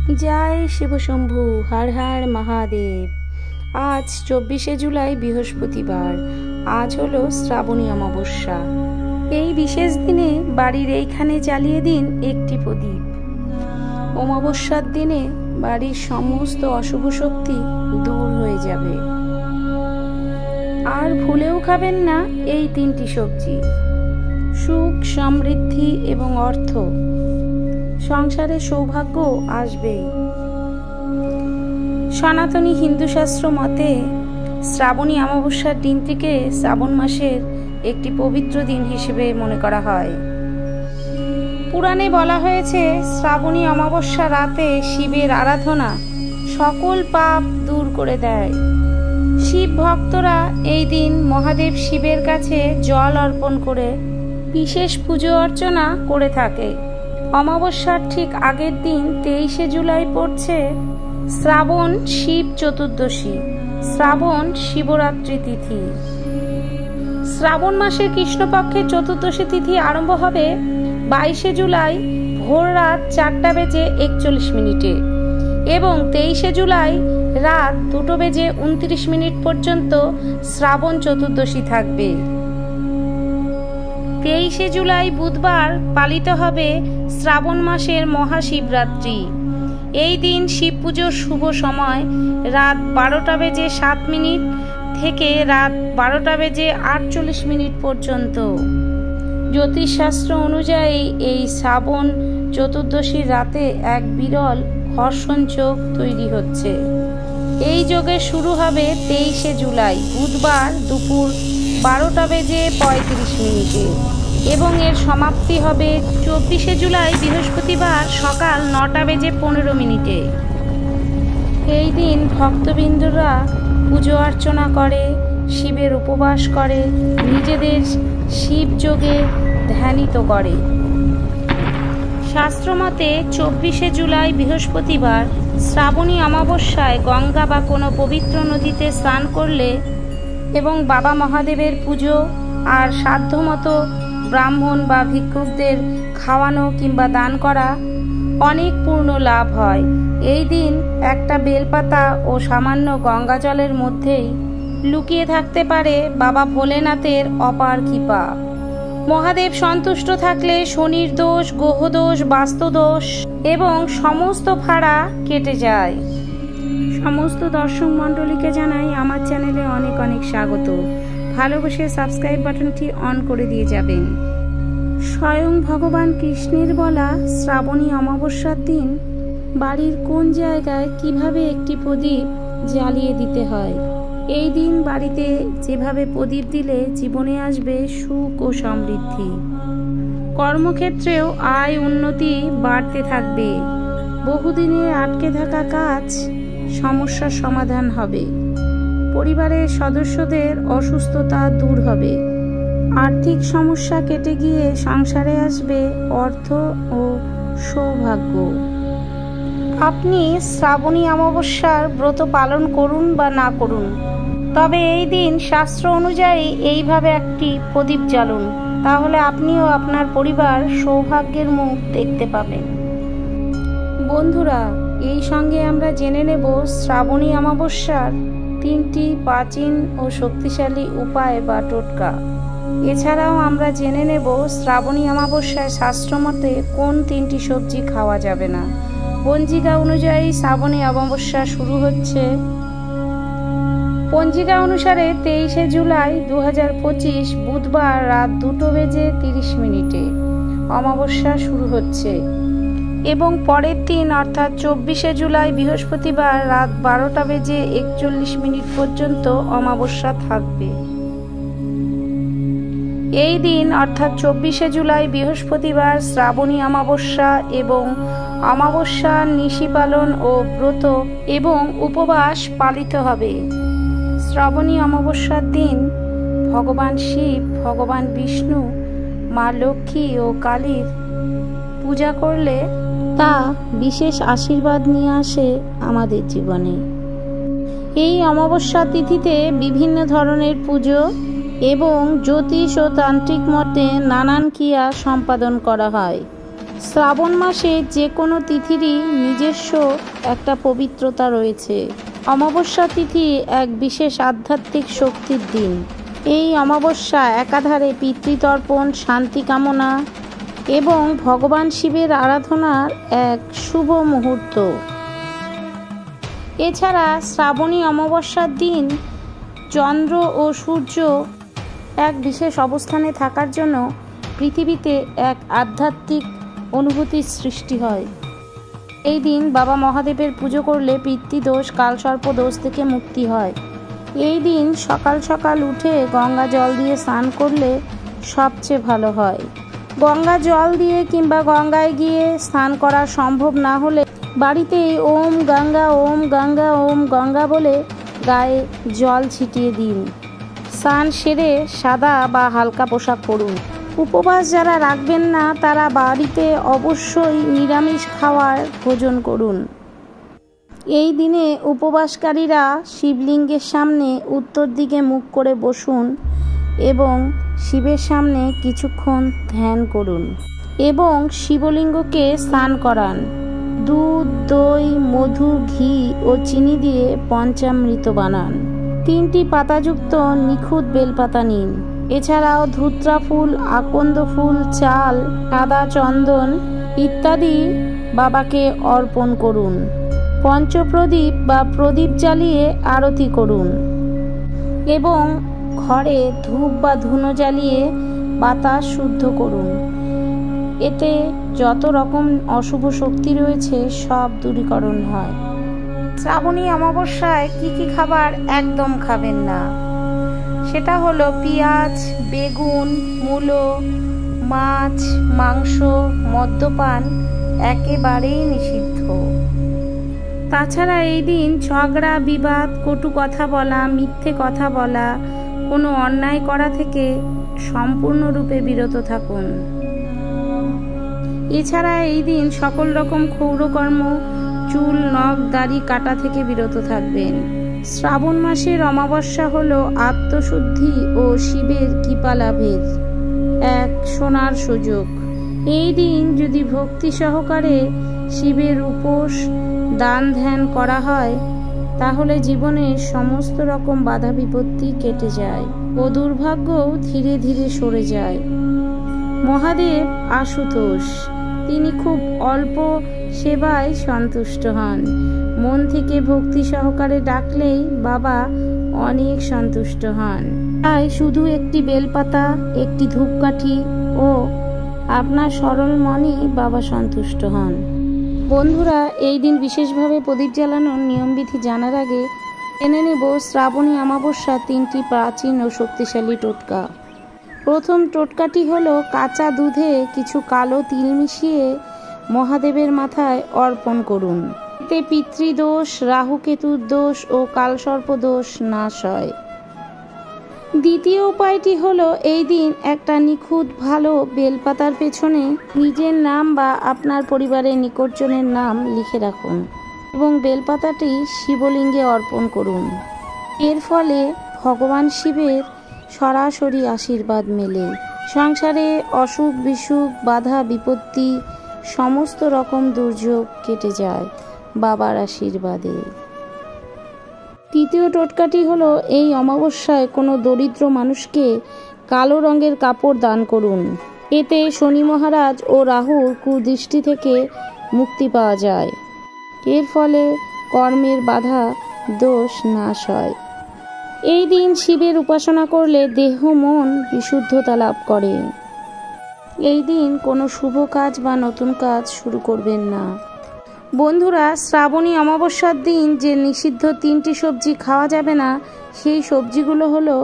জয় শিবশম্ভু, হর হর মহাদেব। আজ 24শে জুলাই বৃহস্পতিবার। আজ হলো শ্রাবণী অমাবস্যা। এই বিশেষ দিনে বাড়ির এইখানে জ্বালিয়ে দিন একটি প্রদীপ। অমাবস্যার দিনে বাড়ির সমস্ত অশুভ শক্তি দূর হয়ে যাবে। আর ভুলেও খাবেন না এই 3টি সবজি। সুখ, সমৃদ্ধি এবং অর্থ, সংসারে সৌভাগ্য আসবে। সনাতনী হিন্দু শাস্ত্র মতে শ্রাবণী অমাবস্যার দিনটিকে শ্রাবণ মাসের একটি পবিত্র দিন হিসেবে মনে করা হয়। পুরাণে বলা হয়েছে, শ্রাবণী অমাবস্যা রাতে শিবের আরাধনা সকল পাপ দূর করে দেয়। শিব ভক্তরা এই দিন মহাদেব শিবের কাছে জল অর্পণ করে বিশেষ পুজো অর্চনা করে থাকে। অমাবস্যার ঠিক আগের দিন 23শে জুলাই পড়ছে শ্রাবণ শিব চতুর্দশী, শ্রাবণ শিবরাত্রি তিথি। শ্রাবণ মাসের কৃষ্ণপক্ষের চতুর্দশী তিথি আরম্ভ হবে 22শে জুলাই ভোর রাত 4:41 এবং 23শে জুলাই রাত 2:29 পর্যন্ত শ্রাবণ চতুর্দশী থাকবে। 23শে জুলাই বুধবার পালিত হবে শ্রাবণ মাসের মহাশিবরাত্রি। এই দিন শিব পুজোর শুভ সময় রাত 12:07 থেকে রাত 12:48 পর্যন্ত। জ্যোতিষশাস্ত্র অনুযায়ী এই শ্রাবণ চতুর্দশীর রাতে এক বিরল ঘর্ষণ যোগ তৈরি হচ্ছে। এই যোগের শুরু হবে 23শে জুলাই বুধবার দুপুর 12:35 এবং এর সমাপ্তি হবে 24শে জুলাই বৃহস্পতিবার সকাল 9:15। এই দিন ভক্তবৃন্দরা পুজো অর্চনা করে, শিবের উপবাস করে, নিজেদের শিব যোগে ধ্যানিত করে। শাস্ত্রমতে 24শে জুলাই বৃহস্পতিবার শ্রাবণী অমাবস্যায় গঙ্গা বা কোনো পবিত্র নদীতে স্নান করলে এবং বাবা মহাদেবের পুজো আর সাধ্যমতো ব্রাহ্মণ বা ভিক্ষুকদের খাওয়ানো কিংবা দান করা অনেক পূর্ণ লাভ হয়। এই দিন একটা বেলপাতা ও সামান্য গঙ্গা জলের মধ্যেই লুকিয়ে থাকতে পারে বাবা ভোলেনাথের অপার কৃপা। মহাদেব সন্তুষ্ট থাকলে শনির দোষ, গ্রহদোষ, বাস্তুদোষ এবং সমস্ত ফাঁড়া কেটে যায়। সমস্ত দর্শক মণ্ডলীকে জানাই আমার চ্যানেলে অনেক অনেক স্বাগত। ভালোবেসে সাবস্ক্রাইব বাটনটি অন করে দিয়ে যাবেন। স্বয়ং ভগবান কৃষ্ণের বলা শ্রাবণী অমাবস্যার দিন বাড়ির কোন জায়গায় কিভাবে একটি প্রদীপ জ্বালিয়ে দিতে হয়। এই দিন বাড়িতে যেভাবে প্রদীপ দিলে জীবনে আসবে সুখ ও সমৃদ্ধি। কর্মক্ষেত্রেও আয় উন্নতি বাড়তে থাকবে। বহুদিনের আটকে থাকা কাজ সমস্যার সমাধান হবে। পরিবারের সদস্যদের অসুস্থতা দূর হবে। আর্থিক সমস্যা কেটে গিয়ে সংসারে আসবে অর্থ ও সৌভাগ্য। আপনি শ্রাবণী অমাবস্যার ব্রত পালন করুন বা না করুন, তবে এই দিন শাস্ত্র অনুযায়ী এইভাবে একটি প্রদীপ জ্বালুন, তাহলে আপনিও আপনার পরিবার সৌভাগ্যের মুখ দেখতে পাবেন। বন্ধুরা, এই সঙ্গে আমরা জেনে নেব শ্রাবণী অমাবস্যার 3টি প্রাচীন ও শক্তিশালী উপায় বা টোটকা। এছাড়াও আমরা জেনে নেব শ্রাবণী অমাবস্যায় শাস্ত্রমতে কোন 3টি সবজি খাওয়া যাবে না। পঞ্জিকা অনুযায়ী শ্রাবণী অমাবস্যা শুরু হচ্ছে। পঞ্জিকা অনুসারে 23শে জুলাই 2025 বুধবার রাত 2:30 অমাবস্যা শুরু হচ্ছে এবং পরের দিন অর্থাৎ 24শে জুলাই বৃহস্পতিবার রাত 12:41 পর্যন্ত অমাবস্যা থাকবে। এই দিন অর্থাৎ 24শে জুলাই বৃহস্পতিবার শ্রাবণী অমাবস্যা এবং অমাবস্যার নিশি পালন ও ব্রত এবং উপবাস পালিত হবে। শ্রাবণী অমাবস্যার দিন ভগবান শিব, ভগবান বিষ্ণু, মা লক্ষ্মী ও কালীর পূজা করলে তা বিশেষ আশীর্বাদ নিয়ে আসে আমাদের জীবনে। এই অমাবস্যা তিথিতে বিভিন্ন ধরনের পুজো এবং জ্যোতিষ ও তান্ত্রিক মতে নানান ক্রিয়া সম্পাদন করা হয়। শ্রাবণ মাসে যে কোনো তিথিরই নিজস্ব একটা পবিত্রতা রয়েছে। অমাবস্যা তিথি এক বিশেষ আধ্যাত্মিক শক্তির দিন। এই অমাবস্যা একাধারে পিতৃতর্পণ, শান্তি কামনা এবং ভগবান শিবের আরাধনার এক শুভ মুহূর্ত। এছাড়া শ্রাবণী অমাবস্যার দিন চন্দ্র ও সূর্য এক বিশেষ অবস্থানে থাকার জন্য পৃথিবীতে এক আধ্যাত্মিক অনুভূতির সৃষ্টি হয়। এই দিন বাবা মহাদেবের পুজো করলে পিতৃদোষ, কালসর্প দোষ থেকে মুক্তি হয়। এই দিন সকাল সকাল উঠে গঙ্গা জল দিয়ে স্নান করলে সবচেয়ে ভালো হয়। গঙ্গা জল দিয়ে কিংবা গঙ্গায় গিয়ে স্নান করা সম্ভব না হলে বাড়িতেই ওম গঙ্গা ওম গঙ্গা ওম গঙ্গা বলে গায়ে জল ছিটিয়ে দিন। স্নান সেরে সাদা বা হালকা পোশাক পরুন। উপবাস যারা রাখবেন না তারা বাড়িতে অবশ্যই নিরামিষ খাওয়ার ভোজন করুন। এই দিনে উপবাসকারীরা শিবলিঙ্গের সামনে উত্তর দিকে মুখ করে বসুন এবং শিবের সামনে কিছুক্ষণ ধ্যান করুন এবং শিবলিঙ্গকে স্নান করান। দুধ, দই, মধু, ঘি ও চিনি দিয়ে পঞ্চামৃত বানান। 3টি পাতাযুক্ত নিখুঁত বেলপাতা নিন। এছাড়াও ধুত্রা ফুল, আকন্দ ফুল, চাল, সাদা চন্দন ইত্যাদি বাবাকে অর্পণ করুন। পঞ্চপ্রদীপ বা প্রদীপ জ্বালিয়ে আরতি করুন এবং ঘরে ধূপ বা ধুনো জ্বালিয়ে বাতাস শুদ্ধ করুন। এতে যত রকম অশুভ শক্তি রয়েছে সব দূরীকরণ হয়। শ্রাবণী অমাবস্যায় কি কি খাবার একদম খাবেন না, সেটা হলো পেঁয়াজ, বেগুন, মূলো, মাছ, মাংস, মদ্যপান একেবারেই নিষিদ্ধ। তাছাড়া এই দিন ঝগড়া, বিবাদ, কটু কথা বলা, মিথ্যে কথা বলা, কোনো অন্যায় করা থেকে সম্পূর্ণরূপে বিরত থাকুন। এছাড়া এই দিন সকল রকম ক্ষৌরকর্ম, চুল, নখ, দাড়ি কাটা থেকে বিরত থাকবেন। শ্রাবণ মাসের অমাবস্যা হলো আত্মশুদ্ধি ও শিবের কৃপা লাভের এক সোনার সুযোগ। এই দিন যদি ভক্তি সহকারে শিবের উপোস, দান ধ্যান করা হয় তাহলে জীবনের সমস্ত রকম বাধা বিপত্তি কেটে যায় ও দুর্ভাগ্যও ধীরে ধীরে সরে যায়। মহাদেব আশুতোষ, তিনি খুব অল্প সেবায় সন্তুষ্ট হন। মন থেকে ভক্তি সহকারে ডাকলেই বাবা অনেক সন্তুষ্ট হন। তাই শুধু একটি বেলপাতা, একটি ধূপকাঠি ও আপনার সরল মনই বাবা সন্তুষ্ট হন। বন্ধুরা, এই দিন বিশেষভাবে প্রদীপ জ্বালানোর নিয়মবিধি জানার আগে জেনে নেব শ্রাবণী অমাবস্যার 3টি প্রাচীন ও শক্তিশালী টোটকা। প্রথম টোটকাটি হলো কাঁচা দুধে কিছু কালো তিল মিশিয়ে মহাদেবের মাথায় অর্পণ করুন। এতে পিতৃদোষ, রাহুকেতুর দোষ ও কালসর্প দোষ নাশ হয়। দ্বিতীয় উপায়টি হলো এই দিন একটা নিখুঁত ভালো বেলপাতার পেছনে নিজের নাম বা আপনার পরিবারের নিকটজনের নাম লিখে রাখুন এবং বেলপাতাটি শিবলিঙ্গে অর্পণ করুন। এর ফলে ভগবান শিবের সরাসরি আশীর্বাদ মেলে। সংসারে অসুখ, বিসুখ, বাধা বিপত্তি, সমস্ত রকম দুর্যোগ কেটে যায় বাবার আশীর্বাদে। তৃতীয় টোটকাটি হলো এই অমাবস্যায় কোনো দরিদ্র মানুষকে কালো রঙের কাপড় দান করুন। এতে শনি মহারাজ ও রাহুর কুদৃষ্টি থেকে মুক্তি পাওয়া যায়। এর ফলে কর্মের বাধা দোষ নাশ হয়। এই দিন শিবের উপাসনা করলে দেহ মন বিশুদ্ধতা লাভ করে। এই দিন কোনো শুভ কাজ বা নতুন কাজ শুরু করবেন না। বন্ধুরা, শ্রাবণী অমাবস্যার দিন যে নিষিদ্ধ 3টি সবজি খাওয়া যাবে না সেই সবজিগুলো হলো,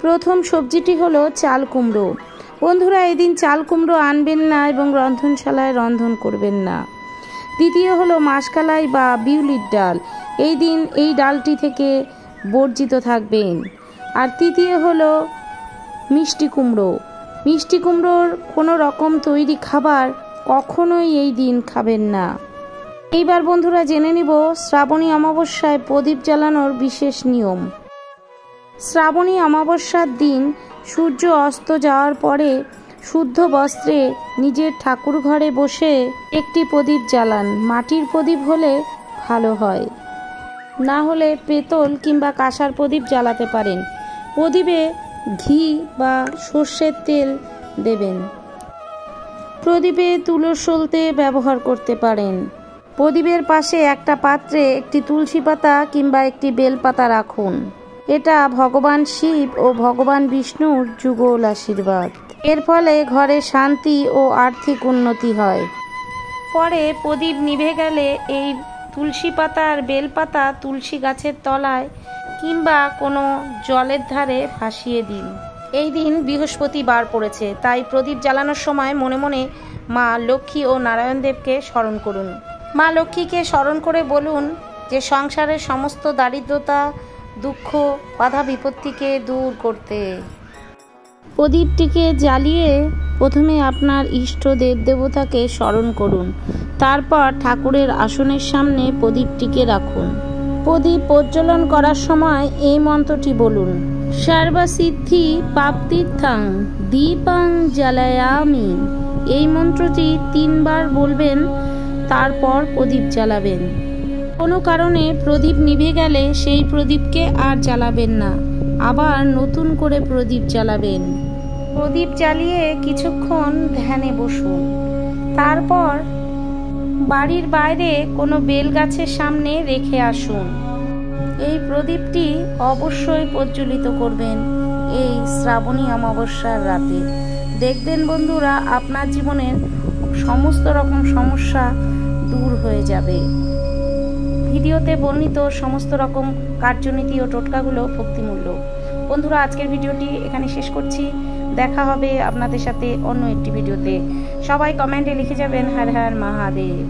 প্রথম সবজিটি হলো চাল কুমড়ো। বন্ধুরা, এই দিন চাল কুমড়ো আনবেন না এবং রন্ধনশালায় রন্ধন করবেন না। দ্বিতীয় হলো মাসকালাই বা বিউলির ডাল, এই দিন এই ডালটি থেকে বর্জিত থাকবেন। আর তৃতীয় হলো মিষ্টি কুমড়ো। মিষ্টি কুমড়োর কোনো রকম তৈরি খাবার কখনোই এই দিন খাবেন না। এইবার বন্ধুরা জেনে নিব শ্রাবণী অমাবস্যায় প্রদীপ জ্বালানোর বিশেষ নিয়ম। শ্রাবণী অমাবস্যার দিন সূর্য অস্ত যাওয়ার পরে শুদ্ধ বস্ত্রে নিজের ঠাকুর ঘরে বসে একটি প্রদীপ জ্বালান। মাটির প্রদীপ হলে ভালো হয়, না হলে পেতল কিংবা কাঁসার প্রদীপ জ্বালাতে পারেন। প্রদীপে ঘি বা সর্ষের তেল দেবেন। প্রদীপে তুলো সলতে ব্যবহার করতে পারেন। প্রদীপের পাশে একটা পাত্রে একটি তুলসী পাতা কিংবা একটি বেলপাতা রাখুন। এটা ভগবান শিব ও ভগবান বিষ্ণুর যুগল আশীর্বাদ। এর ফলে ঘরে শান্তি ও আর্থিক উন্নতি হয়। পরে প্রদীপ নিভে গেলে এই তুলসী পাতা আর বেলপাতা তুলসী গাছের তলায় কিংবা কোনো জলের ধারে ভাসিয়ে দিন। এই দিন বৃহস্পতিবার পড়েছে, তাই প্রদীপ জ্বালানোর সময় মনে মনে মা লক্ষ্মী ও নারায়ণ দেবকে স্মরণ করুন। মা লক্ষ্মীকে স্মরণ করে বলুন যে সংসারের সমস্ত দারিদ্রতা, দুঃখ, বাধা বিপত্তিকে দূর করতে। প্রদীপটিকে জ্বালিয়ে প্রথমে আপনার ইষ্ট দেবতাকে স্মরণ করুন। তারপর ঠাকুরের আসনের সামনে প্রদীপটিকে রাখুন। প্রদীপ প্রজ্বলন করার সময় এই মন্ত্রটি বলুন: সর্বসিদ্ধি প্রাপ্তির্থং দীপং জ্বালায়ামি। এই মন্ত্রটি 3 বার বলবেন, তারপর প্রদীপ জ্বালাবেন। কোনো কারণে প্রদীপ নিভে গেলে সেই প্রদীপকে আর জ্বালাবেন না, আবার নতুন করে প্রদীপ জ্বালাবেন। প্রদীপ জ্বালিয়ে কিছুক্ষণ ধ্যানে বসুন। তারপর বাড়ির বাইরে কোনো বেল গাছের সামনে রেখে আসুন। এই প্রদীপটি অবশ্যই প্রজ্বলিত করবেন এই শ্রাবণী অমাবস্যার রাতে। দেখবেন বন্ধুরা, আপনার জীবনের সমস্ত রকম সমস্যা দূর হয়ে যাবে। ভিডিওতে বর্ণিত সমস্ত রকম কার্যনীতি ও টোটকাগুলো ভক্তিমূল্য। বন্ধুরা, আজকের ভিডিওটি এখানে শেষ করছি। দেখা হবে আপনাদের সাথে অন্য একটি ভিডিওতে। সবাই কমেন্টে লিখে যাবেন হর হর মহাদেব।